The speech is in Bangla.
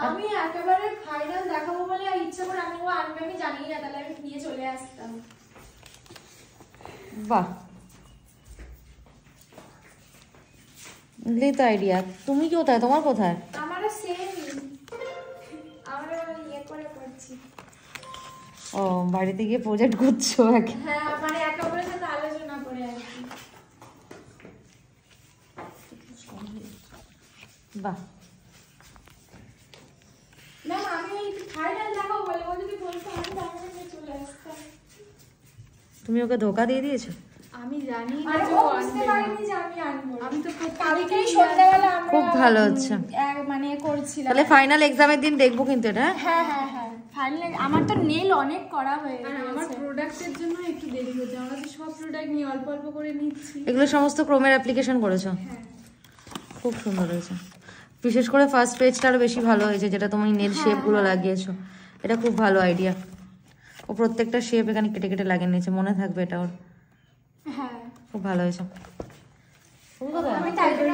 আমি একেবারে ফাইনাল দেখাবো বলে ইচ্ছা করে আমি ও আনবে আমি জানি না, তাহলে আমি নিয়ে চলে আসতাম। বাহ, তো আইডিয়া। তুমি কোথায়, তোমার কোথায়? আমারও সেম, আমরা ইয়ে করে করছি। ও, বাড়িতে গিয়ে প্রজেক্ট করছো? হ্যাঁ, মানে একে অপরের সাথে আলোচনা করে আর কি। বাহ, ম্যাম আমি ওই ফাইনাল দেখাবো বলে ও যদি বলতো আমি তাহলে নিয়ে চলে আসতাম। তুমি ওকে ধোকা দিয়ে দিয়েছো? আমি জানি না যে ও বুঝতে পারিনি যে আমি আনবো। আমি তো কালকেই সন্ধ্যাবেলা আমরা খুব ভালো হচ্ছে। মানে করছিলাম। তাহলে ফাইনাল এক্সামের দিন দেখবো কিন্তু এটা। হ্যাঁ হ্যাঁ হ্যাঁ, ফাইনাল। আমার তো নেল অনেক করা হয়ে গেছে, আর আমার প্রোডাক্টের জন্য একটু দেরি হচ্ছে। আমরা তো সব প্রোডাক্ট নিয়ে অল্প অল্প করে নিচ্ছি। এগুলো সমস্ত ক্রোমের অ্যাপ্লিকেশন করেছো? হ্যাঁ, খুব সুন্দর হয়েছে। বিশেষ করে ফার্স্ট পেজটা আরো বেশি ভালো হয়েছে, যেটা তুমি নেল শেপগুলো লাগিয়েছো। এটা খুব ভালো আইডিয়া। ও প্রত্যেকটা শেপ এখানে কেটে কেটে লাগিয়ে নিয়েছে, মনে থাকবে এটা ওর। হ্যাঁ, খুব ভালো হয়েছে। আমি তাই জন্য